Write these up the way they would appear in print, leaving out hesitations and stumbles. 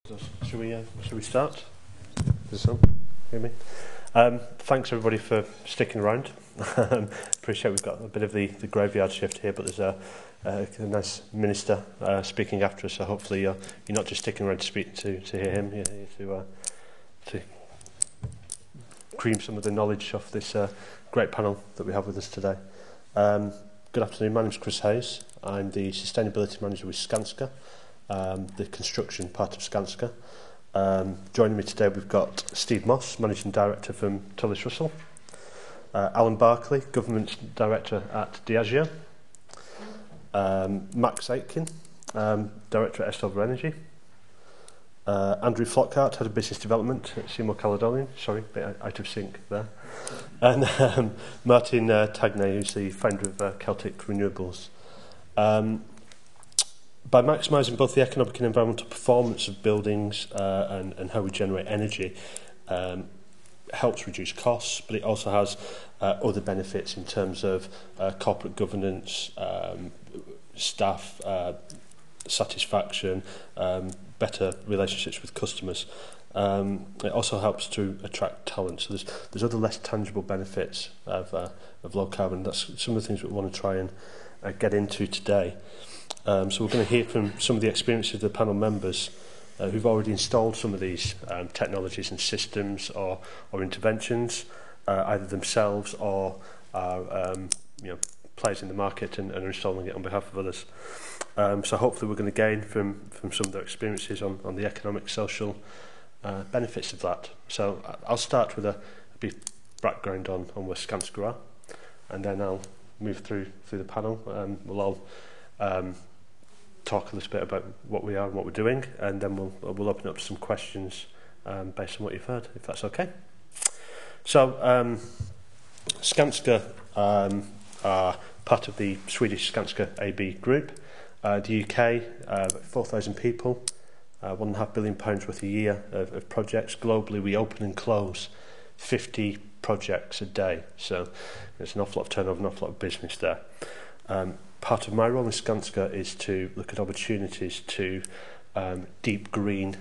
Should we start? Is this on? Hear me? Thanks everybody for sticking around. Appreciate we've got a bit of the graveyard shift here, but there's a nice minister speaking after us, so hopefully you're not just sticking around to speak to hear him, you're here to cream some of the knowledge off this great panel that we have with us today. Good afternoon, my name's Chris Hayes. I'm the Sustainability Manager with Skanska, the construction part of Skanska. Joining me today we've got Steve Moss, Managing Director from Tullis Russell, Alan Barclay, Government Director at Diageo, Max Aitken, Director at Estover Energy, Andrew Flockhart, Head of Business Development at Seymour Caledonian, sorry, a bit out of sync there, and Martin Tagnay, who's the founder of Celtic Renewables. By maximising both the economic and environmental performance of buildings and how we generate energy, helps reduce costs, but it also has other benefits in terms of corporate governance, staff satisfaction, better relationships with customers. It also helps to attract talent. So there's other less tangible benefits of low carbon. That's some of the things we want to try and get into today. So we're going to hear from some of the experiences of the panel members who've already installed some of these technologies and systems or interventions, either themselves or are players in the market and are installing it on behalf of others. So hopefully we're going to gain from some of their experiences on the economic, social benefits of that. So I'll start with a brief background on where Skanska are, and then I'll move through the panel. We'll all talk a little bit about what we are and what we're doing, and then we'll open up some questions based on what you've heard, if that's okay. So Skanska are part of the Swedish Skanska AB group. The UK, about 4,000 people, £1.5 billion worth a year of projects. Globally, we open and close 50 projects a day, so there's an awful lot of turnover, an awful lot of business there. Part of my role in Skanska is to look at opportunities to deep green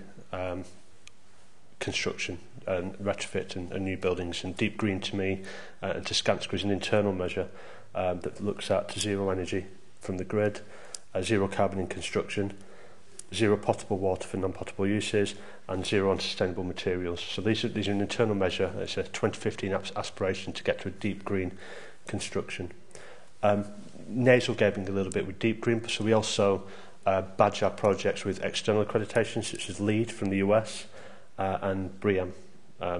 construction and retrofit and new buildings. And deep green to me and to Skanska is an internal measure that looks at zero energy from the grid, zero carbon in construction, zero potable water for non-potable uses, and zero unsustainable materials. So these are an internal measure. It's a 2015 aspiration to get to a deep green construction. Nasal gaming a little bit with deep green, so we also badge our projects with external accreditations such as LEED from the US and BREEAM.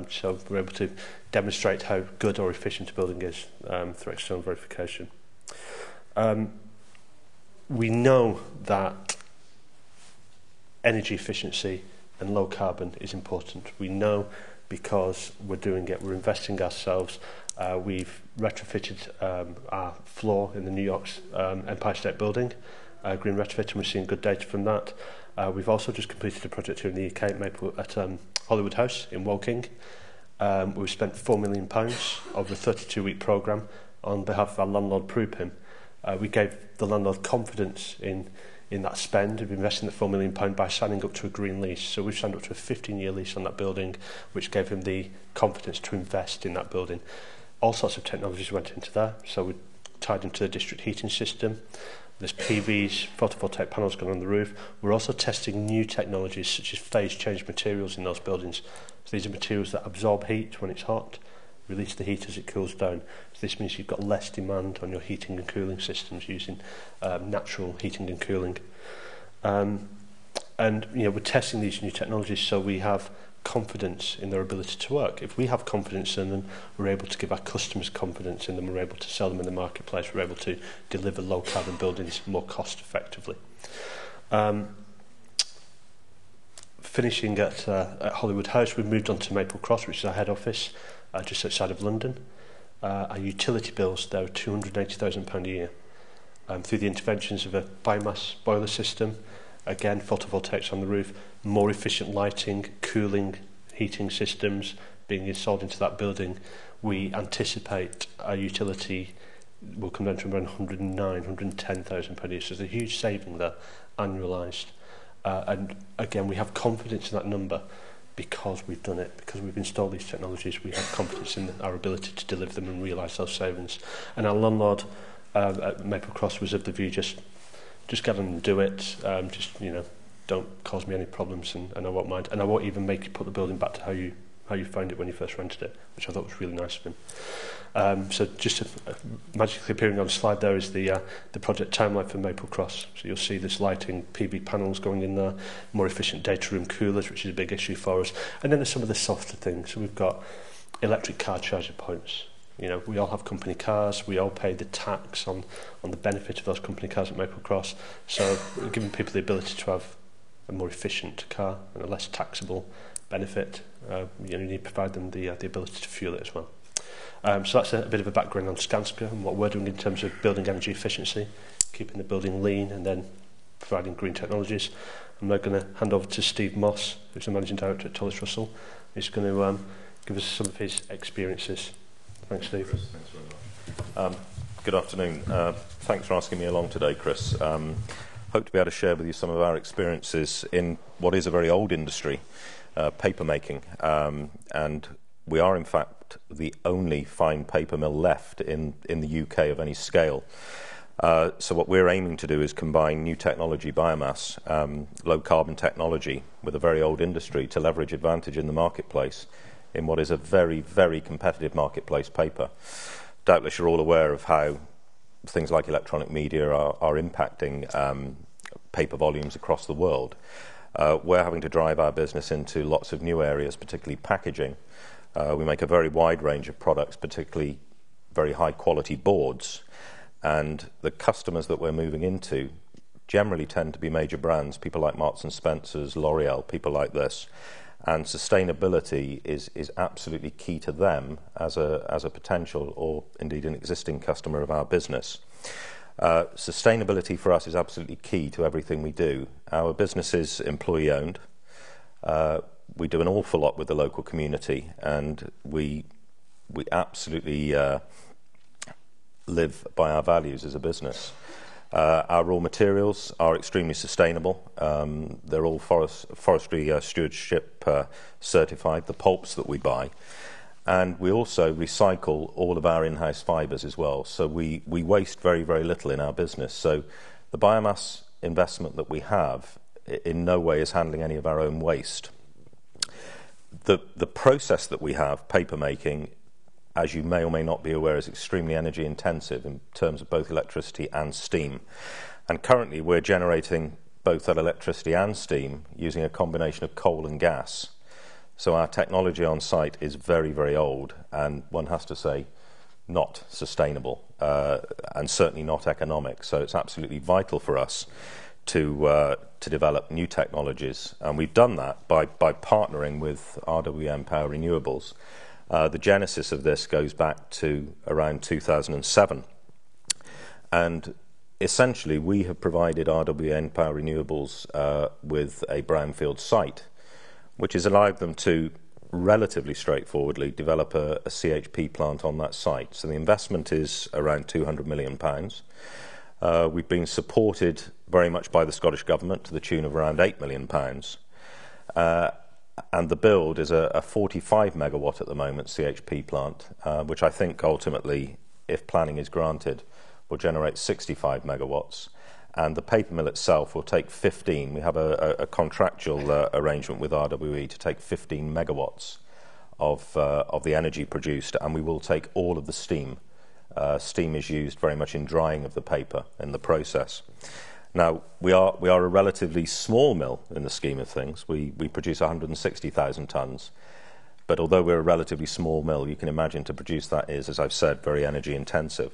So we're able to demonstrate how good or efficient a building is through external verification. We know that energy efficiency and low carbon is important. We know because we're doing it, we're investing ourselves. We've retrofitted our floor in the New York's Empire State Building, green retrofit, and we're seeing good data from that. We've also just completed a project here in the UK at Hollywood House in Woking. We've spent £4 million over a 32-week programme on behalf of our landlord Prupim. We gave the landlord confidence in that spend of investing the £4 million by signing up to a green lease. So we've signed up to a 15-year lease on that building, which gave him the confidence to invest in that building. All sorts of technologies went into there. So we tied into the district heating system. There's PVs, photovoltaic panels going on the roof. We're also testing new technologies such as phase change materials in those buildings. So these are materials that absorb heat when it's hot, release the heat as it cools down. So this means you've got less demand on your heating and cooling systems using natural heating and cooling. And we're testing these new technologies so we have confidence in their ability to work. If we have confidence in them, we're able to give our customers confidence in them, we're able to sell them in the marketplace, we're able to deliver low carbon buildings more cost effectively. Finishing at Hollywood House, we've moved on to Maple Cross, which is our head office, just outside of London. Our utility bills there are £280,000 a year. Through the interventions of a biomass boiler system, again photovoltaics on the roof, more efficient lighting, cooling, heating systems being installed into that building, we anticipate our utility will come down to around £110,000 a year. So there's a huge saving there, annualised. And again, we have confidence in that number because we've done it, because we've installed these technologies. We have confidence in our ability to deliver them and realise those savings. And our landlord at Maple Cross was of the view, just get on and do it. Just, you know, don't cause me any problems, and I won't mind. And I won't even make you put the building back to how you found it when you first rented it, which I thought was really nice of him. So just magically appearing on the slide there is the project timeline for Maple Cross. So you'll see this lighting, PV panels going in there, more efficient data room coolers, which is a big issue for us. And then there's some of the softer things. So we've got electric car charger points. You know, we all have company cars. We all pay the tax on the benefit of those company cars at Maple Cross. So we're giving people the ability to have a more efficient car and a less taxable benefit. You need to provide them the ability to fuel it as well. So that's a bit of a background on Skanska and what we're doing in terms of building energy efficiency, keeping the building lean and then providing green technologies. I'm now going to hand over to Steve Moss, who's the Managing Director at Tullis Russell. He's going to give us some of his experiences. Thanks, Steve. Chris, thanks very much. Good afternoon. Thanks for asking me along today, Chris. Hope to be able to share with you some of our experiences in what is a very old industry, paper making, and we are in fact the only fine paper mill left in the UK of any scale. So what we're aiming to do is combine new technology, biomass, low carbon technology with a very old industry to leverage advantage in the marketplace in what is a very, very competitive marketplace paper. Doubtless you're all aware of how things like electronic media are impacting paper volumes across the world. We're having to drive our business into lots of new areas, particularly packaging. We make a very wide range of products, particularly very high quality boards, and the customers that we're moving into generally tend to be major brands, people like Marks and Spencer's, L'Oreal, people like this, and sustainability is absolutely key to them as a potential or indeed an existing customer of our business. Sustainability for us is absolutely key to everything we do. Our business is employee owned. We do an awful lot with the local community, and we absolutely live by our values as a business. Our raw materials are extremely sustainable. They're all forestry stewardship certified, the pulps that we buy. And we also recycle all of our in-house fibres as well. So we waste very, very little in our business. So the biomass investment that we have in no way is handling any of our own waste. The process that we have, paper making, as you may or may not be aware, is extremely energy intensive in terms of both electricity and steam. And currently we're generating both that electricity and steam using a combination of coal and gas. So our technology on site is very, very old, and one has to say not sustainable and certainly not economic. So it's absolutely vital for us to develop new technologies, and we've done that by partnering with RWM Power Renewables. The genesis of this goes back to around 2007, and essentially we have provided RWM Power Renewables with a brownfield site, which has allowed them to relatively straightforwardly develop a CHP plant on that site. So the investment is around £200 million. We've been supported very much by the Scottish Government to the tune of around £8 million. And the build is a 45 megawatt at the moment CHP plant, which I think ultimately, if planning is granted, will generate 65 megawatts. And the paper mill itself will take 15. We have a contractual arrangement with RWE to take 15 megawatts of the energy produced, and we will take all of the steam. Steam is used very much in drying of the paper in the process. Now, we are a relatively small mill in the scheme of things. We produce 160,000 tonnes. But although we're a relatively small mill, you can imagine to produce that is, as I've said, very energy intensive.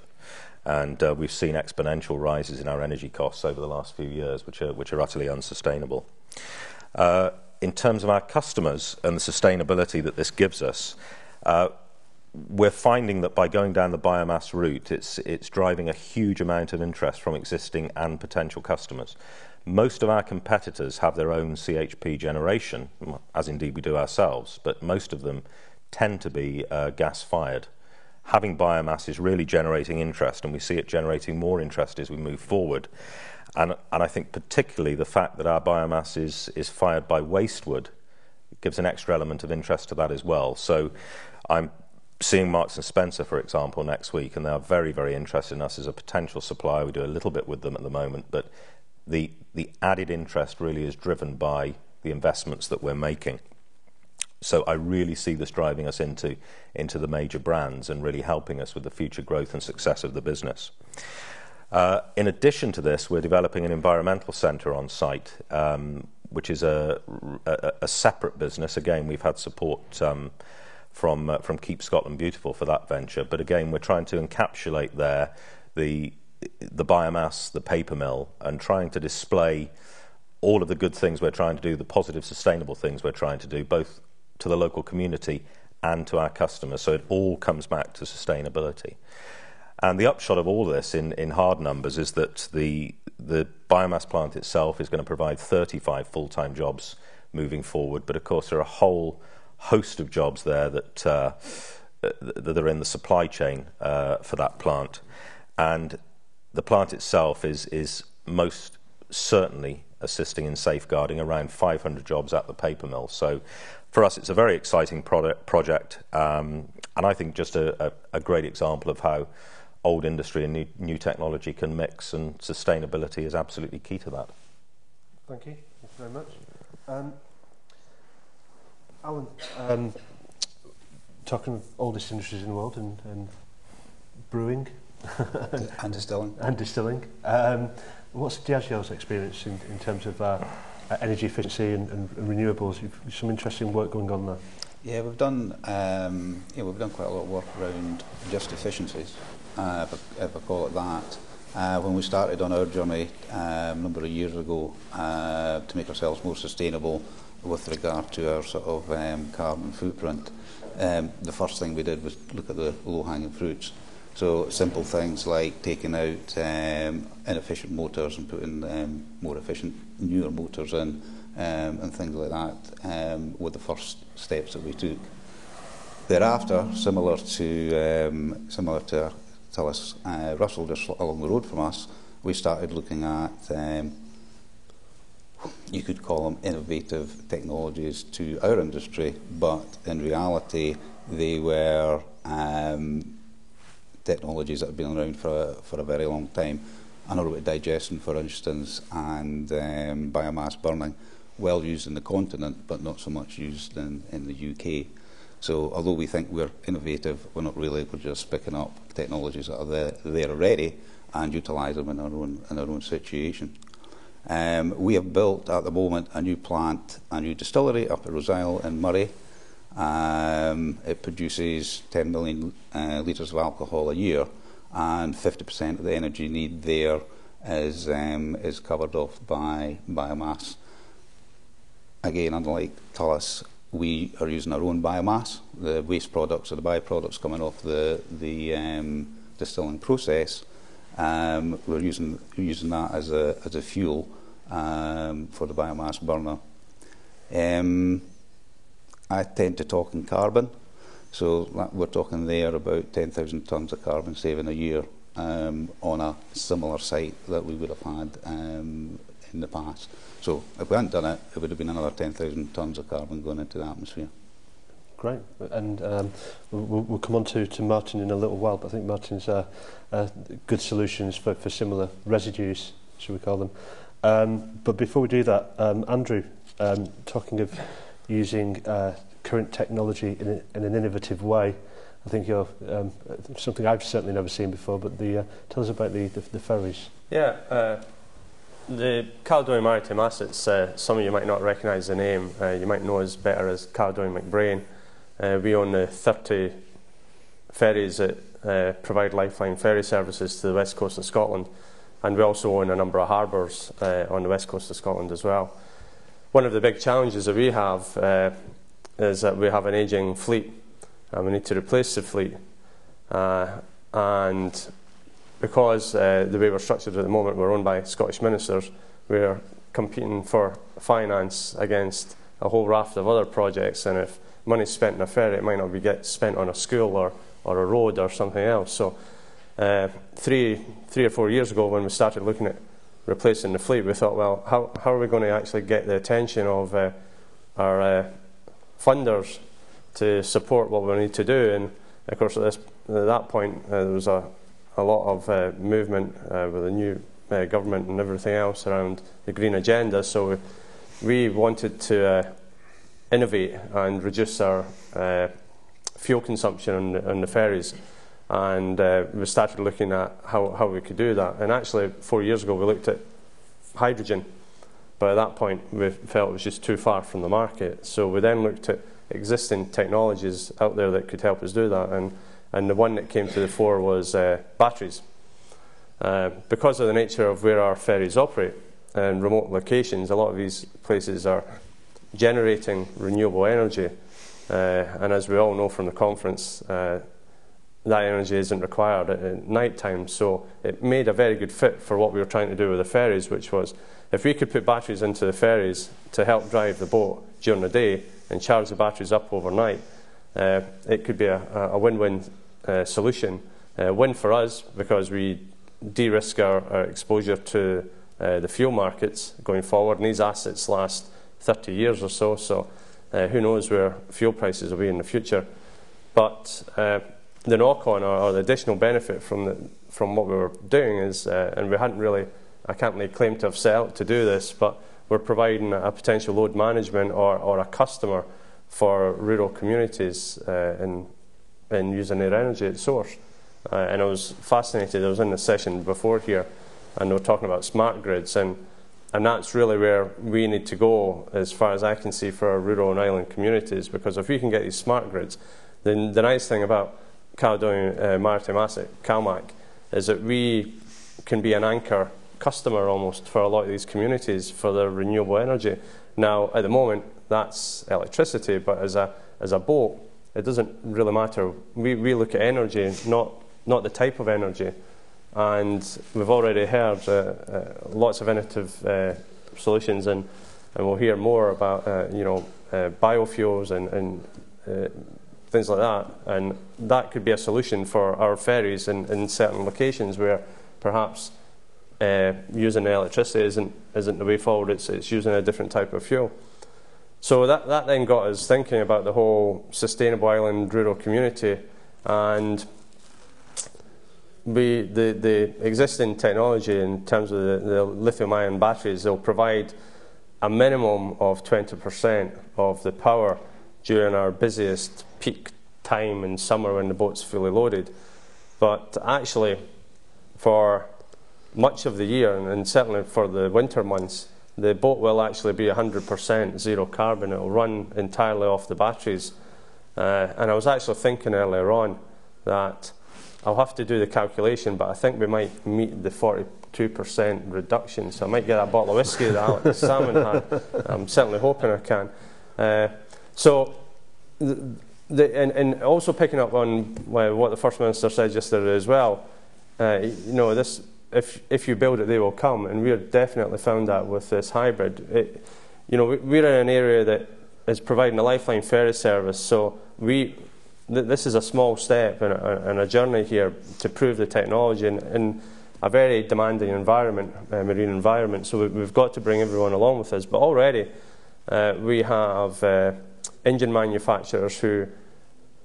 And we've seen exponential rises in our energy costs over the last few years, which are utterly unsustainable. In terms of our customers and the sustainability that this gives us, we're finding that by going down the biomass route, it's driving a huge amount of interest from existing and potential customers. Most of our competitors have their own CHP generation, as indeed we do ourselves, but most of them tend to be gas-fired. having biomass is really generating interest, and we see it generating more interest as we move forward. And I think particularly the fact that our biomass is fired by waste wood gives an extra element of interest to that as well. So I'm seeing Marks and Spencer, for example, next week, and they are very, very interested in us as a potential supplier. We do a little bit with them at the moment, but the added interest really is driven by the investments that we're making. So I really see this driving us into the major brands and really helping us with the future growth and success of the business. In addition to this, we're developing an environmental centre on site, which is a separate business. Again, we've had support from Keep Scotland Beautiful for that venture, but again, we're trying to encapsulate there the biomass, the paper mill, and trying to display all of the good things we're trying to do, the positive, sustainable things we're trying to do, both to the local community and to our customers. So it all comes back to sustainability. And the upshot of all this in hard numbers is that the biomass plant itself is going to provide 35 full-time jobs moving forward. But of course, there are a whole host of jobs there that are in the supply chain for that plant. And the plant itself is most certainly assisting in safeguarding around 500 jobs at the paper mill. So for us, it's a very exciting project, and I think just a great example of how old industry and new technology can mix, and sustainability is absolutely key to that. Thank you. Thank you very much. Alan, talking of oldest industries in the world and brewing and distilling. What's Diageo's experience in terms of energy efficiency and renewables? You've some interesting work going on there. Yeah, we've done quite a lot of work around just efficiencies, if I call it that. When we started on our journey a number of years ago to make ourselves more sustainable with regard to our sort of carbon footprint, the first thing we did was look at the low-hanging fruits. So simple things like taking out inefficient motors and putting more efficient, newer motors in, and things like that were the first steps that we took. Thereafter, similar to Tillis Russell, just along the road from us, we started looking at, you could call them innovative technologies to our industry, but in reality they were technologies that have been around for a very long time. Anaerobic digestion, for instance, and biomass burning, well used in the continent, but not so much used in the UK. So although we think we're innovative, we're not really. We're just picking up technologies that are there already and utilise them in our own situation. We have built at the moment a new plant, a new distillery up at Roseisle in Murray. It produces 10 million litres of alcohol a year, and 50% of the energy need there is covered off by biomass. Again, unlike Tillis, we are using our own biomass. The waste products or the byproducts coming off the distilling process, we're using that as a fuel for the biomass burner. I tend to talk in carbon, so we're talking there about 10,000 tonnes of carbon saving a year on a similar site that we would have had in the past. So if we hadn't done it, it would have been another 10,000 tonnes of carbon going into the atmosphere. Great, and we'll come on to Martin in a little while, but I think Martin's good solutions for similar residues, should we call them. But before we do that, Andrew, talking of using current technology in an innovative way, I think you're something I've certainly never seen before, but tell us about the ferries. Yeah, the Caledonia Maritime Assets, some of you might not recognise the name, you might know us better as Caledonia McBrain. We own the 30 ferries that provide lifeline ferry services to the west coast of Scotland, and we also own a number of harbours on the west coast of Scotland as well. One of the big challenges that we have is that we have an ageing fleet and we need to replace the fleet, and because the way we're structured at the moment, we're owned by Scottish ministers, we're competing for finance against a whole raft of other projects, and if money's spent on a ferry, it might not be spent on a school or or a road or something else. So 3 or 4 years ago, when we started looking at replacing the fleet, we thought, well, how are we going to actually get the attention of our funders to support what we need to do? And of course, at that point, there was a lot of movement with the new government and everything else around the green agenda. So we wanted to innovate and reduce our fuel consumption on the ferries. And we started looking at how we could do that. And actually, 4 years ago, we looked at hydrogen. But at that point, we felt it was just too far from the market. So we then looked at existing technologies out there that could help us do that. And the one that came to the fore was batteries. Because of the nature of where our ferries operate and remote locations, a lot of these places are generating renewable energy. And as we all know from the conference, that energy isn't required at night time. So it made a very good fit for what we were trying to do with the ferries, which was if we could put batteries into the ferries to help drive the boat during the day and charge the batteries up overnight, it could be a win-win solution. Win for us because we de-risk our exposure to the fuel markets going forward, and these assets last 30 years or so, so who knows where fuel prices will be in the future. But the knock-on or the additional benefit from what we were doing is, and we hadn't really, I can't really claim to have set out to do this, but we're providing a potential load management or a customer for rural communities in using their energy at source. And I was fascinated. I was in the session before here, and they were talking about smart grids, and that's really where we need to go, as far as I can see, for our rural and island communities. Because if we can get these smart grids, then the nice thing about Caledonian Maritime Asset, CalMac, is that we can be an anchor customer almost for a lot of these communities for their renewable energy. Now, at the moment, that's electricity, but as a boat, it doesn't really matter. We look at energy, not the type of energy. And we've already heard lots of innovative solutions, and we'll hear more about biofuels and things like that. And that could be a solution for our ferries in certain locations where perhaps using electricity isn't the way forward. It's using a different type of fuel. So that then got us thinking about the whole sustainable island rural community, and the existing technology in terms of the lithium-ion batteries, they'll provide a minimum of 20% of the power during our busiest peak time in summer when the boat's fully loaded. But actually, for much of the year, and certainly for the winter months, the boat will actually be 100% zero carbon. It will run entirely off the batteries. And I was actually thinking earlier on that I'll have to do the calculation, but I think we might meet the 42% reduction. So I might get a bottle of whiskey that Alex Salmon had. I'm certainly hoping I can. And also picking up on what the First Minister said yesterday as well, this, if you build it, they will come, and we've definitely found that with this hybrid. We're in an area that is providing a lifeline ferry service, so this is a small step in a journey here to prove the technology in a very demanding environment, marine environment. So we've got to bring everyone along with us. But already we have engine manufacturers who,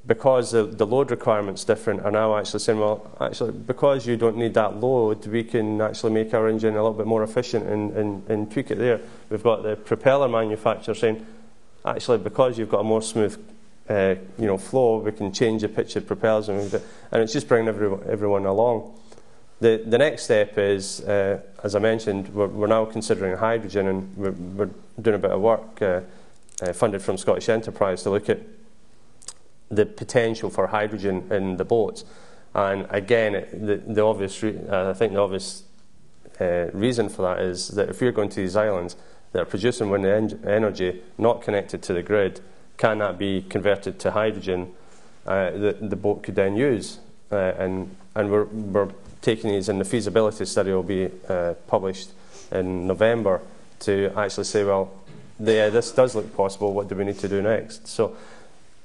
because the load requirement's different, are now actually saying, well, actually, because you don't need that load, we can actually make our engine a little bit more efficient and tweak it there. We've got the propeller manufacturer saying, actually, because you've got a more smooth flow, we can change the pitch of propellers, and it's just bringing everyone along. The next step is, as I mentioned, we're now considering hydrogen, and we're doing a bit of work funded from Scottish Enterprise to look at the potential for hydrogen in the boats. And again, the obvious reason for that is that if you're going to these islands that are producing wind energy not connected to the grid, can that be converted to hydrogen that the boat could then use? And we're taking these, and the feasibility study will be published in November to actually say, well, this does look possible, what do we need to do next? So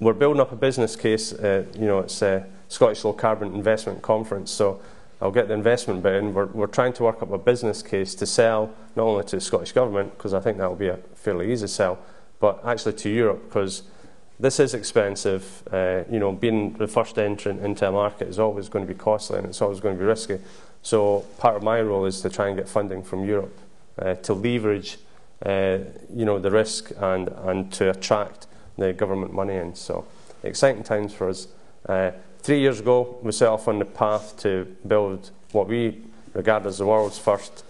we're building up a business case. You know, it's Scottish Low Carbon Investment Conference, so I'll get the investment bit in. We're trying to work up a business case to sell not only to the Scottish Government, because I think that will be a fairly easy sell, but actually to Europe, because this is expensive. You know, being the first entrant into a market is always going to be costly and it's always going to be risky. So part of my role is to try and get funding from Europe to leverage, you know, the risk and to attract the government money in. So exciting times for us. 3 years ago, we set off on the path to build what we regard as the world's first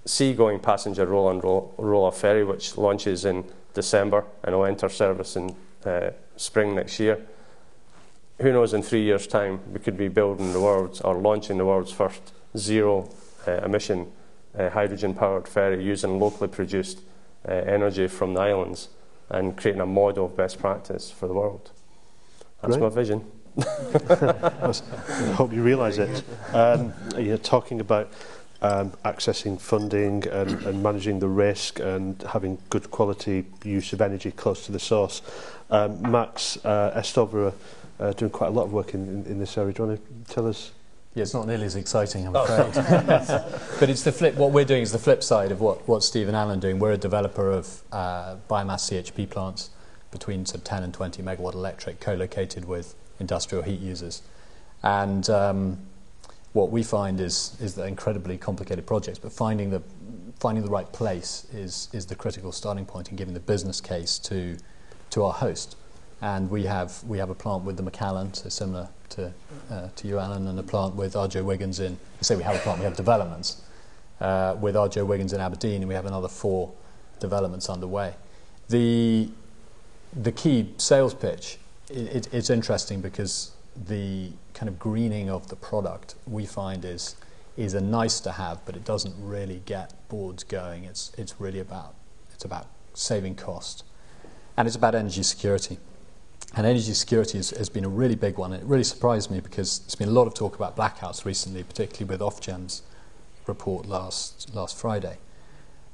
sea-going passenger roll-off ferry, which launches in December and will enter service in spring next year. Who knows, in 3 years' time, we could be building the world's, or launching the world's first zero-emission hydrogen-powered ferry using locally produced energy from the islands and creating a model of best practice for the world. That's my vision. I hope you realise it. You're talking about accessing funding and managing the risk and having good quality use of energy close to the source. Max Estover are doing quite a lot of work in this area. Do you want to tell us? Yeah, it's not nearly as exciting, I'm afraid. But it's the flip. What we're doing is the flip side of what Steve and Alan are doing. We're a developer of biomass CHP plants between sort of 10 and 20 megawatt electric, co-located with industrial heat users. And what we find is that incredibly complicated projects, but finding the right place is the critical starting point in giving the business case to our host. And we have a plant with the Macallan, so similar to you, Alan, and a plant with R.J. Wiggins in. I say we have a plant, we have developments with R.J. Wiggins in Aberdeen, and we have another 4 developments underway. The key sales pitch, it's interesting because the kind of greening of the product we find is a nice to have, but it doesn't really get boards going. It's really about saving cost, and it's about energy security. And energy security has been a really big one. It really surprised me because there's been a lot of talk about blackouts recently, particularly with Ofgem's report last Friday.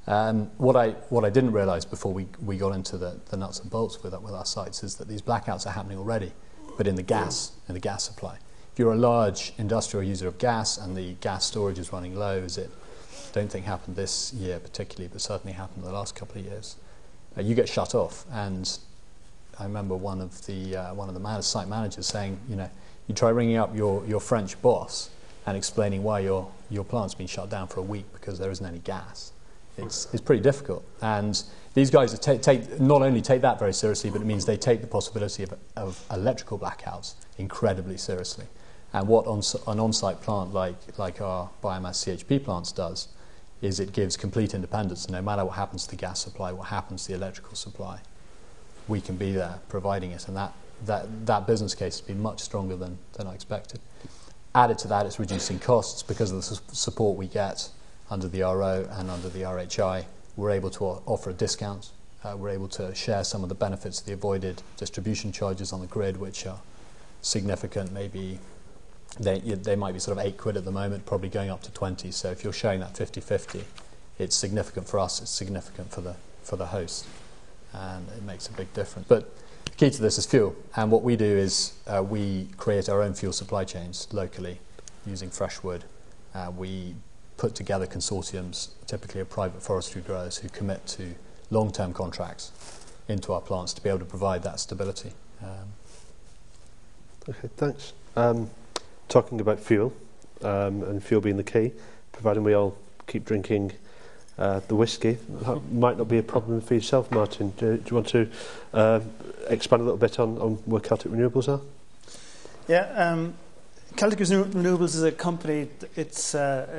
What I didn't realise before we got into the nuts and bolts with our sites is that these blackouts are happening already, but in the gas supply. If you're a large industrial user of gas and the gas storage is running low, as it don't think happened this year particularly, but certainly happened the last couple of years, you get shut off. And I remember one of the site managers saying, you know, you try ringing up your French boss and explaining why your plant's been shut down for a week because there isn't any gas. It's pretty difficult. And these guys not only take that very seriously, but it means they take the possibility of electrical blackouts incredibly seriously. And what an on-site plant like our biomass CHP plants does is it gives complete independence. No matter what happens to the gas supply, what happens to the electrical supply, we can be there providing it, and that business case has been much stronger than I expected. Added to that, it's reducing costs because of the support we get under the RO and under the RHI. We're able to offer a discount. We're able to share some of the benefits of the avoided distribution charges on the grid, which are significant. Maybe they might be sort of £8 at the moment, probably going up to 20. So if you're sharing that 50-50, it's significant for us. It's significant for the host. And it makes a big difference. But the key to this is fuel. And what we do is we create our own fuel supply chains locally using fresh wood. We put together consortiums, typically of private forestry growers, who commit to long-term contracts into our plants to be able to provide that stability. Okay, thanks. Talking about fuel, and fuel being the key, providing we all keep drinking the whiskey, that might not be a problem for yourself, Martin. Do you want to expand a little bit on where Celtic Renewables are? Yeah, Celtic Renewables is a company. It's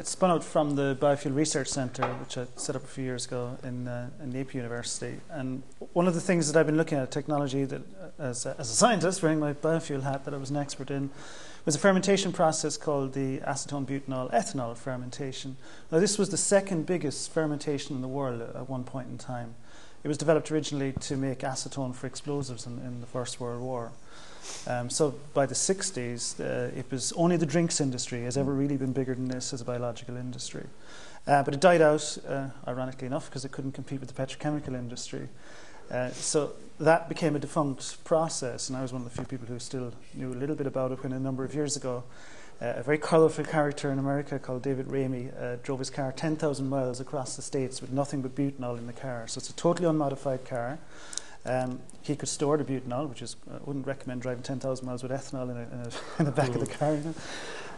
spun out from the Biofuel Research Centre, which I set up a few years ago in Napier University. And one of the things that I've been looking at technology that, as a scientist wearing my biofuel hat, that I was an expert in, was a fermentation process called the acetone butanol ethanol fermentation. Now, this was the second biggest fermentation in the world at one point in time. It was developed originally to make acetone for explosives in the First World War. So by the 60s, it was only the drinks industry has ever really been bigger than this as a biological industry. But it died out, ironically enough, because it couldn't compete with the petrochemical industry. So that became a defunct process, and I was one of the few people who still knew a little bit about it when a number of years ago, a very colourful character in America called David Ramey drove his car 10,000 miles across the States with nothing but butanol in the car. So it's a totally unmodified car. He could store the butanol, which is, I wouldn't recommend driving 10,000 miles with ethanol in the back of the car. You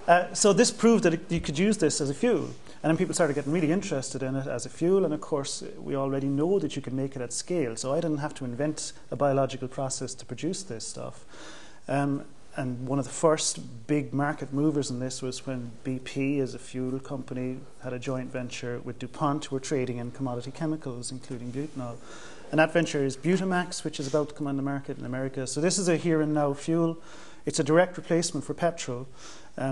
know? So this proved that you could use this as a fuel. And then people started getting really interested in it as a fuel. And of course, we already know that you can make it at scale. So I didn't have to invent a biological process to produce this stuff. And one of the first big market movers in this was when BP, as a fuel company, had a joint venture with DuPont, who were trading in commodity chemicals, including butanol. And that venture is Butamax, which is about to come on the market in America. So this is a here and now fuel. It's a direct replacement for petrol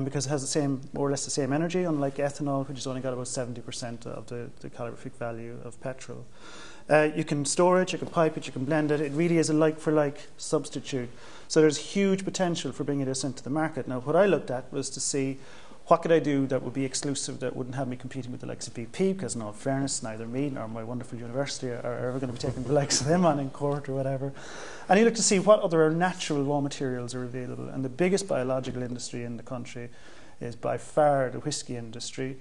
because it has the same, more or less the same energy, unlike ethanol, which has only got about 70% of the calorific value of petrol. You can store it, you can pipe it, you can blend it. It really is a like-for-like substitute. So there's huge potential for bringing this into the market. Now, what I looked at was to see what could I do that would be exclusive, that wouldn't have me competing with the likes of BP, because in all fairness, neither me nor my wonderful university are ever going to be taking the likes of them on in court or whatever. And you look to see what other natural raw materials are available. And the biggest biological industry in the country is by far the whiskey industry,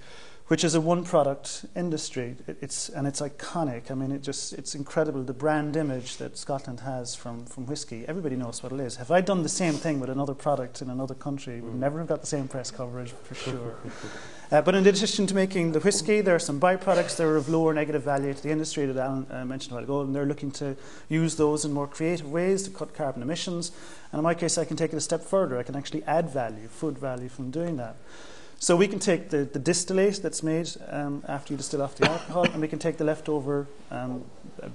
which is a one-product industry. It's iconic. I mean, it's incredible, the brand image that Scotland has from whiskey. Everybody knows what it is. If I'd done the same thing with another product in another country, we'd never have got the same press coverage, for sure. But in addition to making the whiskey, there are some byproducts that are of lower negative value to the industry that Alan mentioned a while ago, and they're looking to use those in more creative ways to cut carbon emissions. And in my case, I can take it a step further. I can actually add value, food value, from doing that. So we can take the distillate that's made after you distill off the alcohol, and we can take the leftover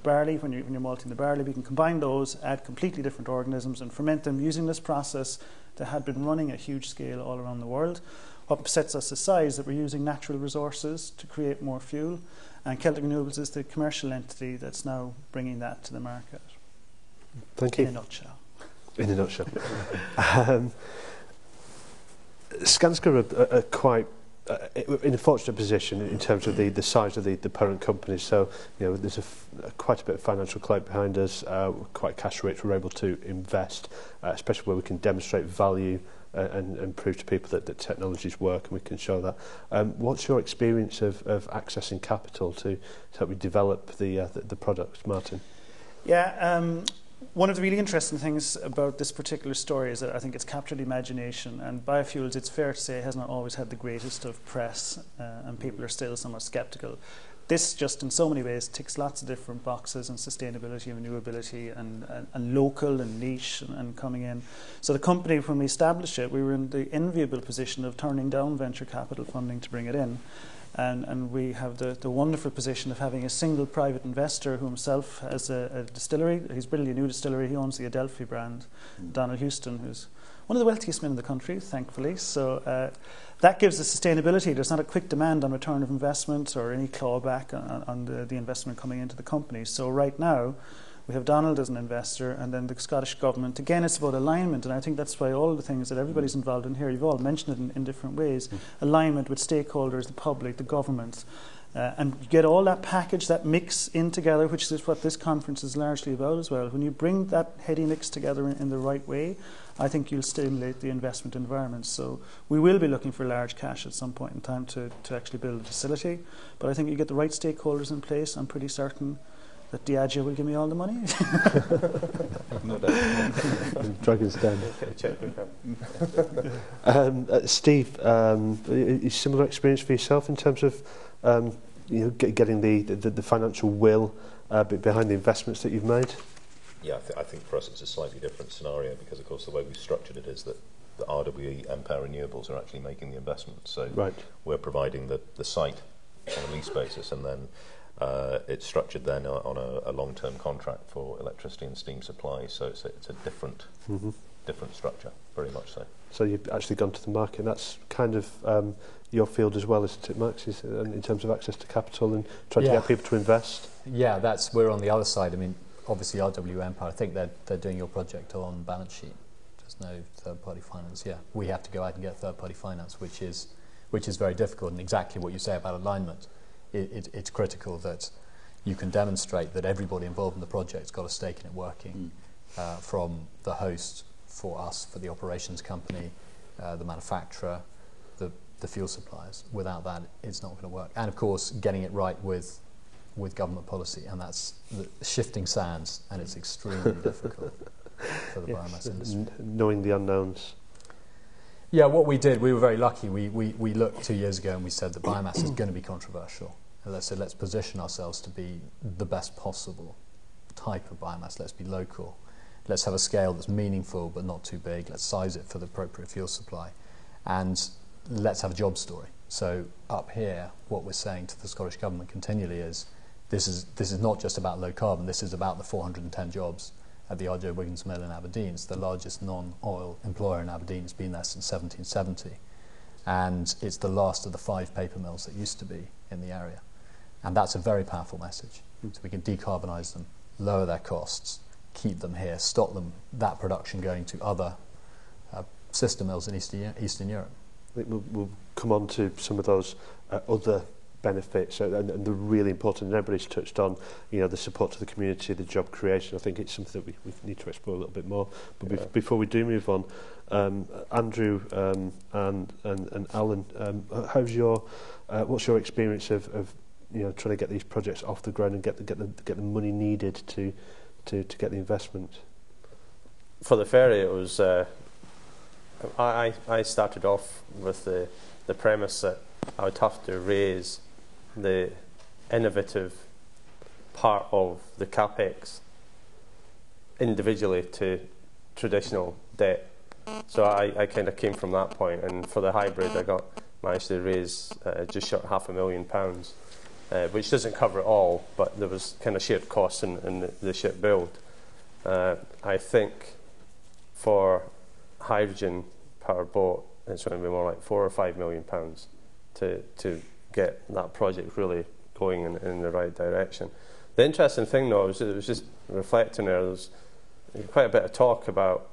barley when you're malting the barley. We can combine those, add completely different organisms, and ferment them using this process that had been running at huge scale all around the world. What sets us aside is that we're using natural resources to create more fuel, and Celtic Renewables is the commercial entity that's now bringing that to the market. Thank you. In a nutshell. In a nutshell. Skanska are quite in a fortunate position in terms of the size of the parent company. So, you know, there's quite a bit of financial clout behind us. We're quite cash rich. We're able to invest, especially where we can demonstrate value and prove to people that technologies work, and we can show that. What's your experience of accessing capital to help you develop the products, Martin? Yeah. One of the really interesting things about this particular story is that I think it's captured imagination, and biofuels, it's fair to say, has not always had the greatest of press, and people are still somewhat sceptical. This just in so many ways ticks lots of different boxes in sustainability and renewability and local and niche and coming in. So the company, when we established it, we were in the enviable position of turning down venture capital funding to bring it in. And we have the wonderful position of having a single private investor who himself has a distillery. He's building a new distillery. He owns the Adelphi brand. Donald Houston, who's one of the wealthiest men in the country, thankfully. So that gives the sustainability. There's not a quick demand on return of investment or any clawback on the investment coming into the company. So right now, we have Donald as an investor, and then the Scottish Government. Again, it's about alignment, and I think that's why all the things that everybody's involved in here, you've all mentioned it in different ways, alignment with stakeholders, the public, the government, and you get all that package, that mix in together, which is what this conference is largely about as well. When you bring that heady mix together in the right way, I think you'll stimulate the investment environment. So we will be looking for large cash at some point in time to actually build a facility, but I think you get the right stakeholders in place. I'm pretty certain that Diageo will give me all the money. No doubt. Dragon's Den. Steve, similar experience for yourself in terms of getting the financial will behind the investments that you've made? Yeah, I think for us it's a slightly different scenario because, of course, the way we've structured it is that the RWE and Power Renewables are actually making the investment. So we're providing the site on a lease basis, and then it's structured then on a long-term contract for electricity and steam supply. So it's a different structure, very much so. So you've actually gone to the market, and that's kind of your field as well, isn't it, Max, in terms of access to capital and trying to get people to invest? Yeah, we're on the other side. I mean, obviously RWE Empire, I think they're doing your project on balance sheet. There's no third-party finance. Yeah, we have to go out and get third-party finance, which is very difficult. And exactly what you say about alignment, it's critical that you can demonstrate that everybody involved in the project's got a stake in it working, from the host, for us, for the operations company, the manufacturer, the fuel suppliers. Without that, it's not going to work. And of course, getting it right with government policy, and that's the shifting sands, and it's extremely difficult for the biomass industry. Knowing the unknowns. Yeah, what we did, we were very lucky. We looked 2 years ago and we said that biomass is going to be controversial. And let's say, let's position ourselves to be the best possible type of biomass. Let's be local. Let's have a scale that's meaningful but not too big. Let's size it for the appropriate fuel supply. And let's have a job story. So up here, what we're saying to the Scottish Government continually is, this is not just about low carbon, this is about the 410 jobs at the R.J. Wiggins Mill in Aberdeen. It's the largest non-oil employer in Aberdeen. It's been there since 1770. And it's the last of the 5 paper mills that used to be in the area. And that's a very powerful message. So we can decarbonise them, lower their costs, keep them here, stop that production going to other sister mills in Eastern Europe. I think we'll come on to some of those other benefits, and they're really important. And everybody's touched on, the support to the community, the job creation. I think it's something that we need to explore a little bit more. But before we do move on, Andrew and Alan, how's what's your experience of trying to get these projects off the ground and get the money needed to get the investment? For the ferry, it was. I started off with the premise that I would have to raise the innovative part of the capex individually to traditional debt. So I kind of came from that point, and for the hybrid, I managed to raise just short £500,000, which doesn't cover it all, but there was kind of shared costs in the ship build. I think for hydrogen powered boat, it's going to be more like £4 or £5 million to get that project really going in the right direction. The interesting thing, though, is it was just reflecting there was quite a bit of talk about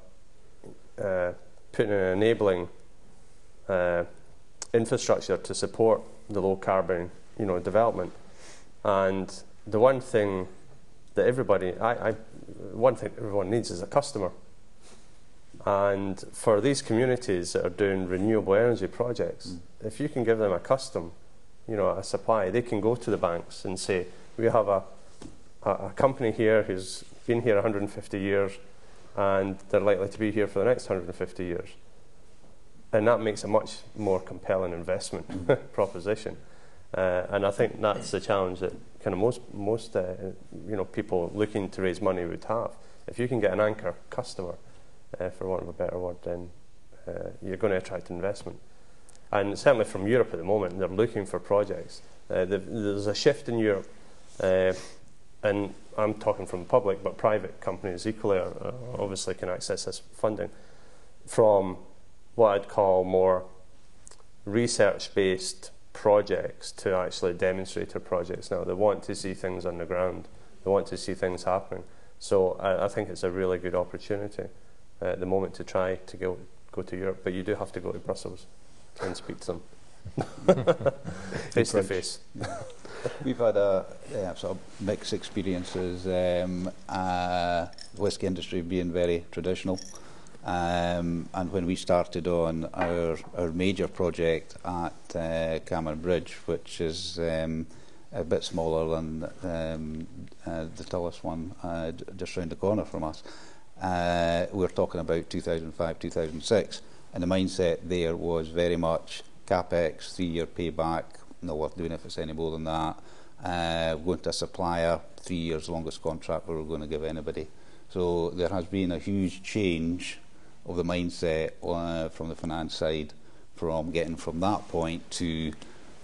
putting an enabling infrastructure to support the low carbon, development. And the one thing that everyone needs is a customer. And for these communities that are doing renewable energy projects, if you can give them a custom, a supply, they can go to the banks and say, we have a company here who's been here 150 years and they're likely to be here for the next 150 years. And that makes a much more compelling investment proposition. And I think that's the challenge that kind of most people looking to raise money would have. If you can get an anchor customer, for want of a better word, then you're going to attract investment. And certainly from Europe at the moment, they're looking for projects. There's a shift in Europe, and I'm talking from the public, but private companies equally obviously can access this funding, from what I'd call more research-based projects to actually demonstrator projects now. They want to see things on the ground. They want to see things happening. So I think it's a really good opportunity at the moment to try to go to Europe, but you do have to go to Brussels and speak to them face to face. We've had sort of mixed experiences. Whisky industry being very traditional, and when we started on our major project at Cameron Bridge, which is a bit smaller than the tallest one just round the corner from us. We're talking about 2005, 2006, and the mindset there was very much capex, 3-year payback, not worth doing if it's any more than that. Going to a supplier, 3 years longest contract we were going to give anybody. So there has been a huge change of the mindset from the finance side, from getting from that point to,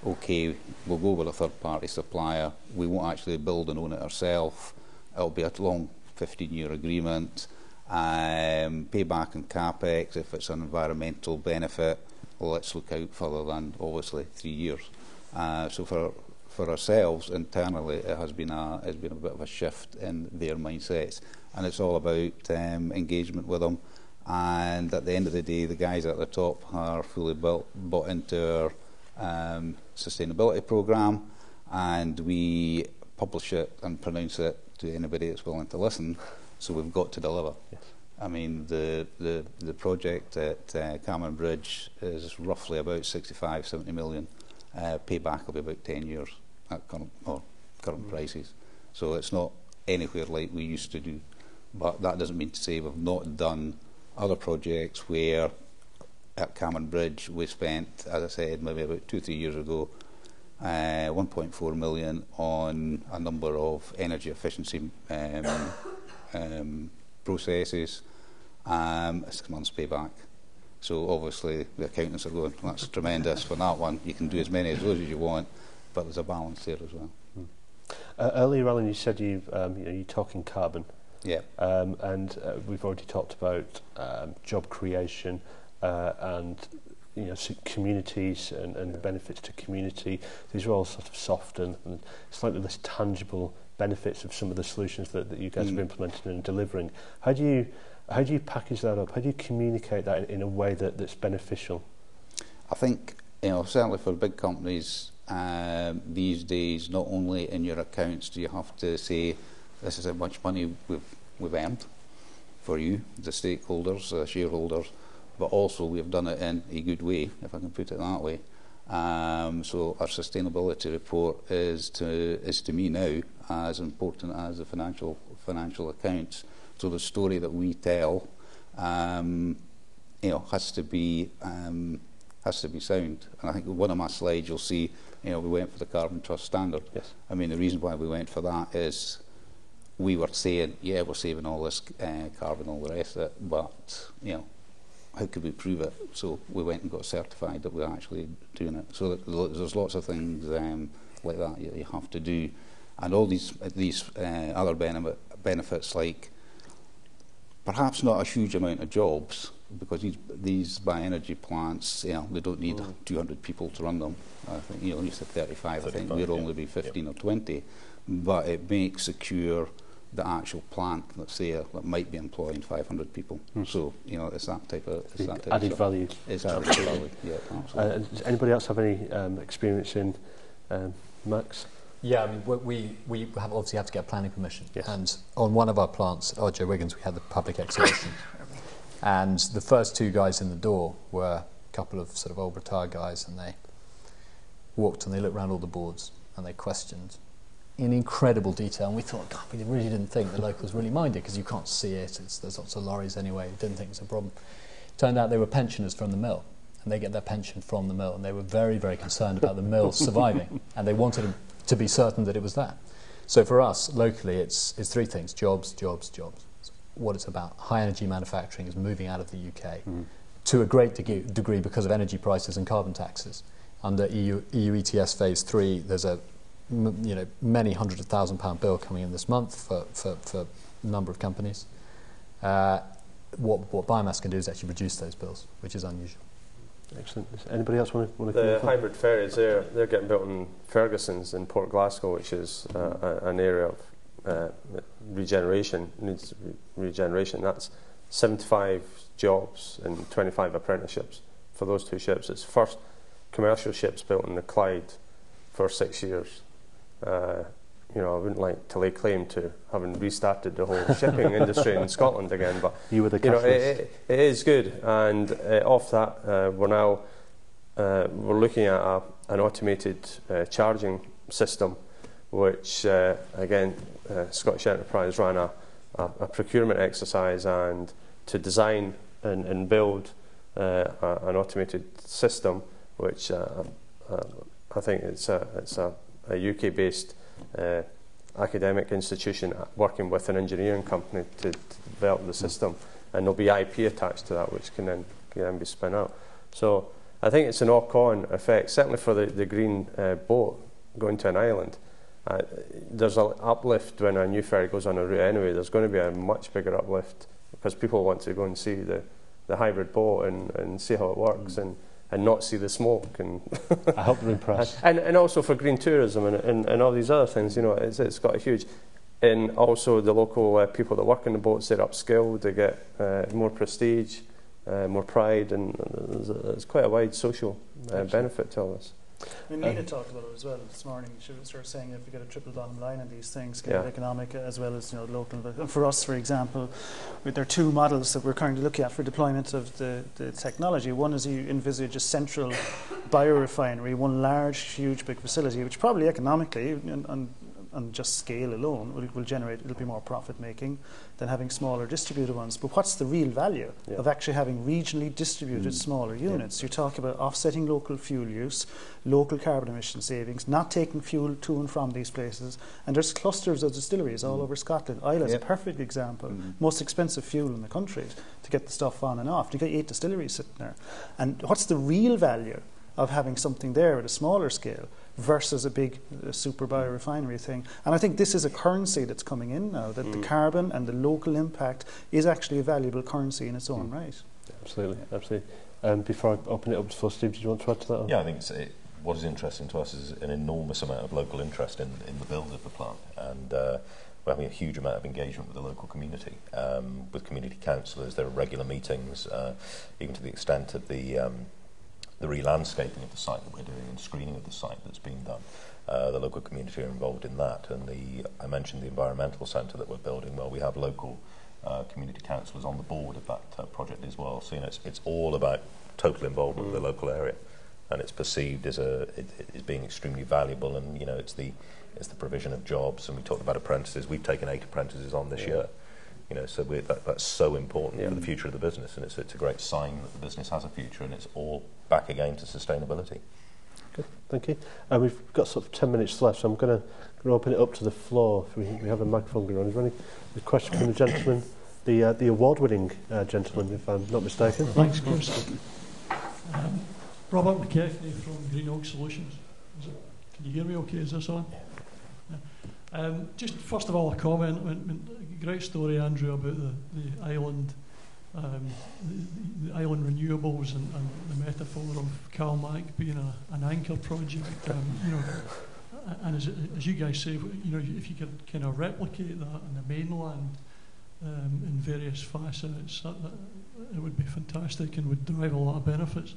okay, we'll go with a third-party supplier. We won't actually build and own it ourselves. It'll be a long 15-year agreement. Payback and capex, if it's an environmental benefit, well, let's look out further than obviously 3 years. So for ourselves internally, it has been a bit of a shift in their mindsets, and it's all about engagement with them. And at the end of the day, the guys at the top are fully bought into our sustainability programme, and we publish it and pronounce it to anybody that's willing to listen. So we've got to deliver. Yes. I mean, the project at Cameron Bridge is roughly about 65, 70 million. Payback will be about 10 years at current prices. So it's not anywhere like we used to do. But that doesn't mean to say we've not done other projects where at Cameron Bridge we spent, as I said, maybe about 2-3 years ago, 1.4 million on a number of energy efficiency processes, a 6 months payback. So obviously the accountants are going, that's tremendous for that one. You can do as many of those as you want, but there's a balance there as well. Earlier, Alan, you said you're talking carbon. Yeah. And we've already talked about job creation and communities and benefits to community. These are all sort of soft and slightly less tangible benefits of some of the solutions that you guys have implemented and delivering. How do you package that up? How do you communicate that in a way that's beneficial? I think certainly for big companies these days, not only in your accounts do you have to say this is how much money we've earned for you, the stakeholders, shareholders, but also we've done it in a good way, if I can put it that way. So our sustainability report is to me now as important as the financial accounts. So the story that we tell, has to be sound. And I think one of my slides you'll see, we went for the Carbon Trust standard. Yes. I mean, the reason why we went for that is we were saying, yeah, we're saving all this carbon, all the rest of it, but how could we prove it? So we went and got certified that we're actually doing it. So there's lots of things like that you have to do, and all these other benefits, like perhaps not a huge amount of jobs, because these bioenergy plants, they don't need 200 people to run them. I think you said 35. I think we'll only be 15 or 20, but it makes secure the actual plant that's there that might be employing 500 people. So it's that type of added stuff. value. It's added value. Yeah, absolutely. Does anybody else have any experience in Max? Yeah, I mean, we obviously have to get planning permission. Yes. And on one of our plants at R.J. Wiggins, we had the public exhibition. And the first two guys in the door were a couple of sort of old retired guys, and they walked and they looked around all the boards and they questioned in incredible detail. And we thought, God, we really didn't think the locals really minded, because you can't see it. There's lots of lorries anyway. We didn't think it was a problem. Turned out they were pensioners from the mill, and they get their pension from the mill, and they were very, very concerned about the mill surviving, and they wanted to be certain that it was that. So for us, locally, it's three things: jobs, jobs, jobs. What it's about. High energy manufacturing is moving out of the UK to a great degree because of energy prices and carbon taxes. Under EU ETS Phase 3, there's a many hundreds of £1,000 bill coming in this month for a number of companies. What biomass can do is actually reduce those bills, which is unusual. Excellent. Does anybody else want to The hybrid ferries, they're getting built in Ferguson's in Port Glasgow, which is an area of regeneration, needs regeneration. That's 75 jobs and 25 apprenticeships for those two ships. It's the first commercial ships built in the Clyde for 6 years. I wouldn't like to lay claim to having restarted the whole shipping industry in Scotland again, but you were the it is good. And off that, we're looking at an automated charging system, which again, Scottish Enterprise ran a procurement exercise and to design and build an automated system, which I think it's a UK-based academic institution working with an engineering company to develop the system, and there'll be IP attached to that, which can then be spun out. So I think it's a knock-on effect, certainly for the green boat going to an island. There's an uplift when a new ferry goes on a route anyway. There's going to be a much bigger uplift because people want to go and see the hybrid boat and see how it works and not see the smoke. And I hope they're impressed. And also for green tourism and all these other things, it's got a huge. And also the local people that work in the boats, they're upskilled, they get more prestige, more pride, and there's quite a wide social benefit to all this. I mean, Nina talked about it as well this morning. She was sort of saying if we get a triple bottom line on these things, get it economic as well as local. And for us, for example, there are two models that we're currently looking at for deployment of the technology. One is you envisage a central biorefinery, one large, huge, big facility, which probably economically on just scale alone will generate, it'll be more profit making than having smaller distributed ones. But what's the real value of actually having regionally distributed smaller units? You talk about offsetting local fuel use, local carbon emission savings, not taking fuel to and from these places. And there's clusters of distilleries all over Scotland. Islay is a perfect example. Most expensive fuel in the country to get the stuff on and off. You get 8 distilleries sitting there. And what's the real value of having something there at a smaller scale versus a big super biorefinery thing? And I think this is a currency that's coming in now, that the carbon and the local impact is actually a valuable currency in its own right. Absolutely, absolutely. Before I open it up for Steve, did you want to add to that? Yeah, I think what is interesting to us is an enormous amount of local interest in the build of the plant, and we're having a huge amount of engagement with the local community, with community councillors. There are regular meetings, even to the extent of the re-landscaping of the site that we're doing and screening of the site that's being done. The local community are involved in that, and I mentioned the environmental centre that we're building. Well, we have local community councillors on the board of that project as well. So it's all about total involvement with the local area, and it's perceived as being extremely valuable. And it's the provision of jobs. And we talked about apprentices. We've taken 8 apprentices on this year. So that's so important for the future of the business, and it's a great sign that the business has a future, and it's all back again to sustainability. Good, thank you. We've got sort of 10 minutes left, so I'm going to open it up to the floor. If we have a microphone going on. Is there any question from the gentleman, the award-winning gentleman, if I'm not mistaken? Thanks, Chris. Robert McKechnie from Green Oak Solutions. Can you hear me okay? Is this on? Yeah. Just first of all, a comment. Great story, Andrew, about the island, the island renewables and the metaphor of Calmac being an anchor project. And as you guys say, if you could kind of replicate that on the mainland in various facets, it would be fantastic and would drive a lot of benefits.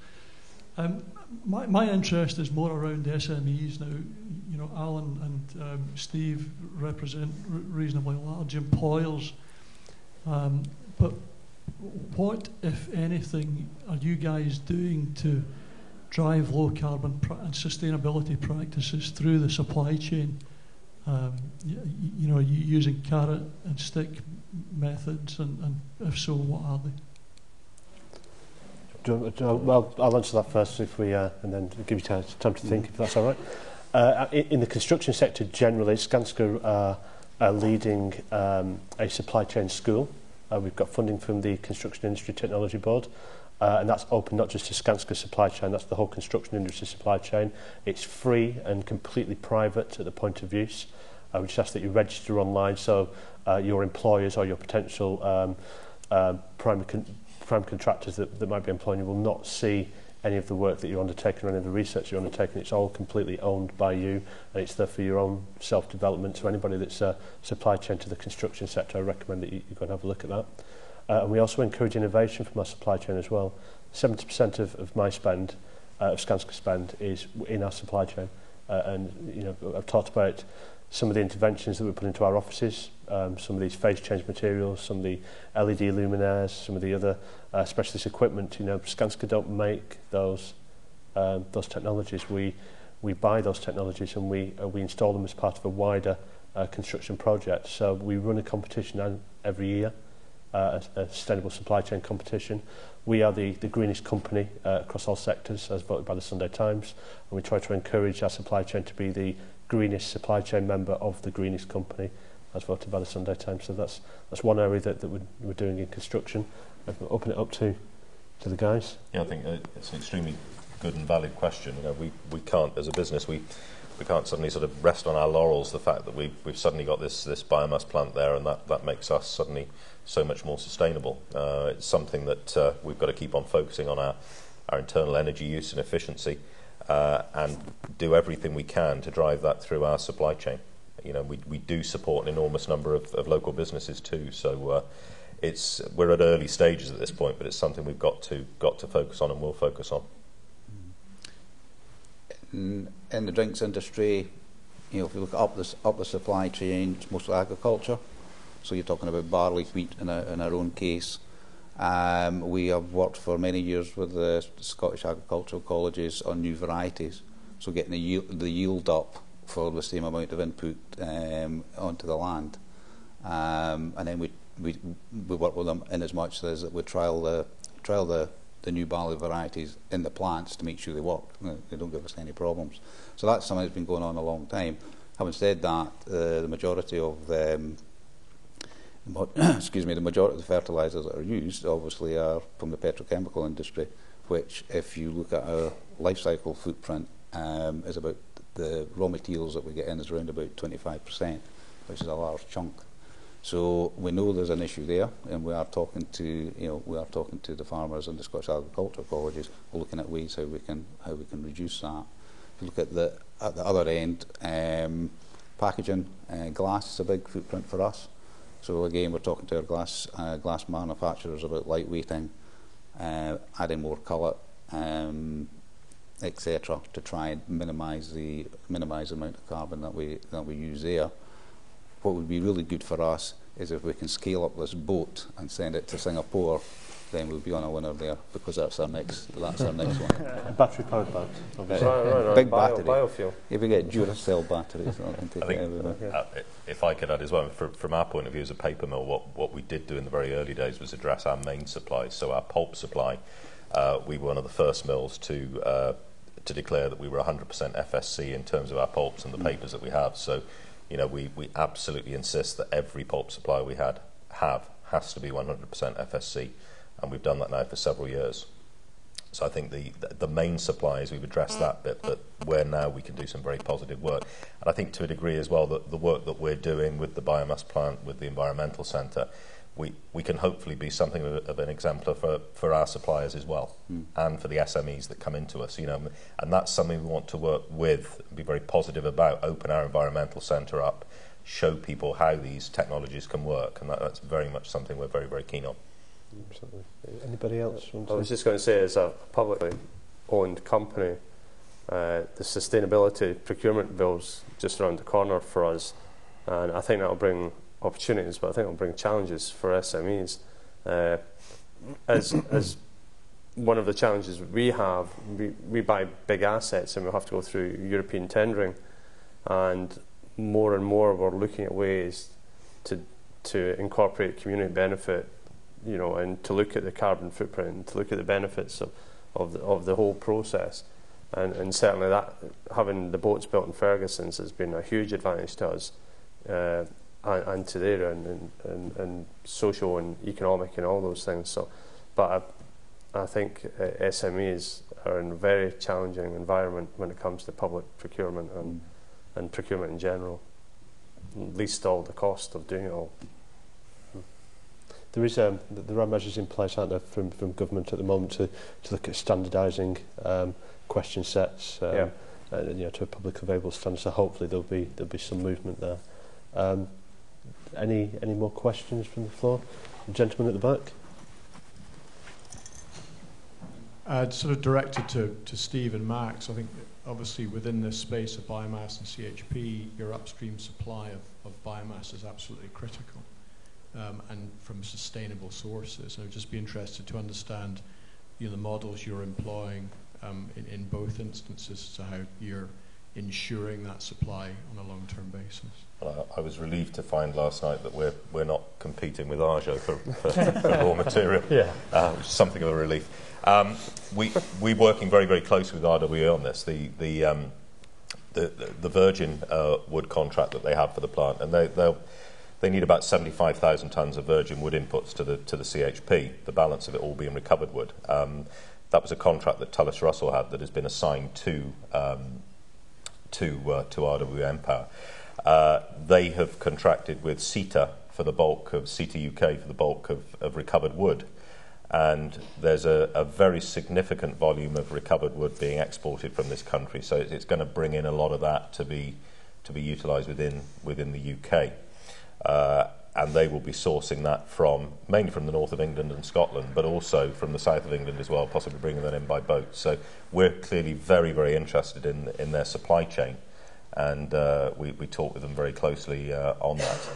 My interest is more around SMEs now. Alan and Steve represent reasonably large employers, but what, if anything, are you guys doing to drive low carbon and sustainability practices through the supply chain? Are you using carrot and stick methods, and if so, what are they? Well, I'll answer that first, and then give you time to think, if that's all right. In the construction sector generally, Skanska are leading a supply chain school. We've got funding from the Construction Industry Technology Board, and that's open not just to Skanska supply chain, that's the whole construction industry supply chain. It's free and completely private at the point of use. We just ask that you register online, so your employers or your potential prime contractors that might be employing you will not see any of the work that you're undertaking or any of the research you're undertaking. It's all completely owned by you, and it's there for your own self-development. So anybody that's supply chain to the construction sector, I recommend that you go and have a look at that. And we also encourage innovation from our supply chain as well. 70% of my spend, of Skanska spend, is in our supply chain. And I've talked about some of the interventions that we put into our offices, some of these phase change materials, some of the LED luminaires, some of the other specialist equipment. Skanska don't make those technologies. We buy those technologies and we install them as part of a wider construction project. So we run a competition every year, a sustainable supply chain competition. We are the greenest company across all sectors, as voted by the Sunday Times, and we try to encourage our supply chain to be the greenest supply chain member of the greenest company, as voted by the Sunday Times. So that's one area that we're doing in construction. I'll open it up to the guys. Yeah, I think it's an extremely good and valid question. We can't, as a business, we can't suddenly sort of rest on our laurels. The fact that we've suddenly got this biomass plant there, and that makes us suddenly so much more sustainable. It's something that we've got to keep on focusing on our internal energy use and efficiency, and do everything we can to drive that through our supply chain. We do support an enormous number of local businesses too. So we're at early stages at this point, but it's something we've got to focus on and will focus on. in the drinks industry, if you look up the supply chain, it's mostly agriculture. So you're talking about barley, wheat in our own case. We have worked for many years with the Scottish Agricultural Colleges on new varieties, so getting the yield up for the same amount of input onto the land. And then we work with them in as much as that we trial the new barley varieties in the plants to make sure they work. They don't give us any problems. So that's something that's been going on a long time. Having said that, the majority of excuse me, the majority of the fertilisers that are used obviously are from the petrochemical industry, which, if you look at our life cycle footprint, is about the raw materials that we get in is around about 25%, which is a large chunk. So we know there's an issue there, and we are talking to the farmers and the Scottish Agricultural Colleges, looking at ways how we can reduce that. If you look at the other end, packaging, glass is a big footprint for us. So again, we're talking to our glass manufacturers about lightweighting, adding more colour, etc., to try and minimise the amount of carbon that we use there. What would be really good for us is if we can scale up this boat and send it to Singapore, then we'll be on a winner there, because that's our next one. Battery powered bags. Right, big battery. Biofuel. If we get Duracell batteries, I think if I could add as well, from our point of view as a paper mill, what we did do in the very early days was address our main supplies. So our pulp supply, we were one of the first mills to declare that we were 100% FSC in terms of our pulps and the papers that we have. So, we absolutely insist that every pulp supplier we have has to be 100% FSC, and we've done that now for several years. So I think the main suppliers, we've addressed that bit, but where now we can do some very positive work. And I think to a degree as well that the work that we're doing with the biomass plant, with the environmental centre, we can hopefully be something of an exemplar for our suppliers as well, and for the SMEs that come into us, and that's something we want to work with, be very positive about, open our environmental centre up, show people how these technologies can work, and that's very much something we're very, very keen on. Absolutely. Anybody else? I was just going to say, as a publicly owned company, the sustainability procurement bill's just around the corner for us, and I think that'll bring opportunities, but I think it'll bring challenges for SMEs. As one of the challenges we have, we buy big assets and we'll have to go through European tendering, and more we're looking at ways to incorporate community benefit, and to look at the carbon footprint and to look at the benefits of the whole process. And certainly that, having the boats built in Ferguson's has been a huge advantage to us, and to there, and social and economic and all those things. So, but I think SMEs are in a very challenging environment when it comes to public procurement and procurement in general, least all the cost of doing it all. There are measures in place, aren't there, from government at the moment to look at standardising question sets, to a public available standard. So hopefully there'll be some movement there. Any more questions from the floor? The gentleman at the back. Sort of directed to Steve and Max. I think obviously within this space of biomass and CHP, your upstream supply of biomass is absolutely critical, and from sustainable sources. I would just be interested to understand, the models you're employing in both instances, as to how you're ensuring that supply on a long-term basis. Well, I was relieved to find last night that we're not competing with Arjo for raw material, which is something of a relief. We're working very, very closely with RWE on this. The virgin wood contract that they have for the plant, and they need about 75,000 tonnes of virgin wood inputs to the CHP. The balance of it all being recovered wood. That was a contract that Tullis Russell had that has been assigned to RWE Empower. They have contracted with CETA for the bulk of CETA UK for the bulk of recovered wood, and there's a very significant volume of recovered wood being exported from this country. So it's going to bring in a lot of that to be utilised within the UK. and they will be sourcing that mainly from the north of England and Scotland, but also from the south of England as well, possibly bringing that in by boat. So we're clearly very, very interested in their supply chain, and we talk with them very closely on that.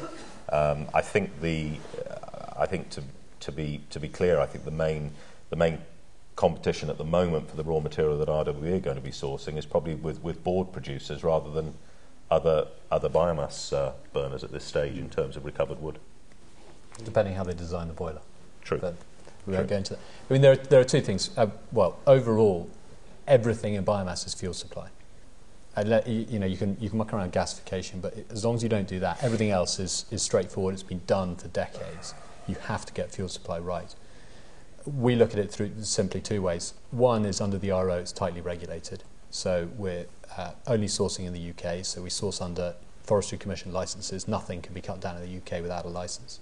I think to be clear, I think the main competition at the moment for the raw material that RWE are going to be sourcing is probably with board producers rather than other biomass burners at this stage in terms of recovered wood. Depending how they design the boiler. True. But we won't go into that. I mean, there are two things. Well, overall, everything in biomass is fuel supply. You can muck around gasification, but as long as you don't do that, everything else is straightforward. It's been done for decades. You have to get fuel supply right. We look at it through simply two ways. One is under the RO, it's tightly regulated. So we're only sourcing in the UK, so we source under Forestry Commission licenses. Nothing can be cut down in the UK without a license.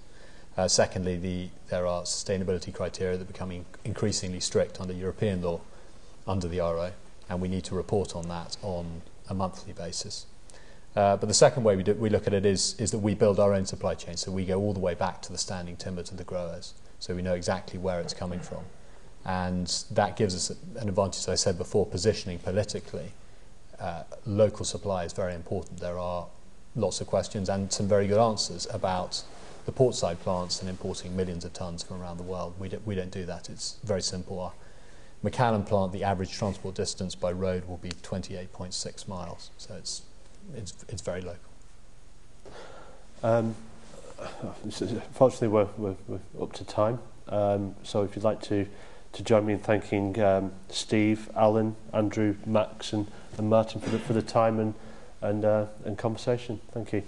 Secondly, there are sustainability criteria that are becoming increasingly strict under European law under the RO, and we need to report on that on a monthly basis. But the second way we look at it is that we build our own supply chain, so we go all the way back to the standing timber to the growers, so we know exactly where it's coming from. And that gives us an advantage, as I said before, positioning politically. Local supply is very important. There are lots of questions and some very good answers about the portside plants and importing millions of tonnes from around the world. We don't do that. It's very simple. Our Macallan plant, the average transport distance by road will be 28.6 miles, so it's very local. Unfortunately, we're up to time. So if you'd like to join me in thanking Steve, Alan, Andrew, Max, and Martin for the time and conversation. Thank you.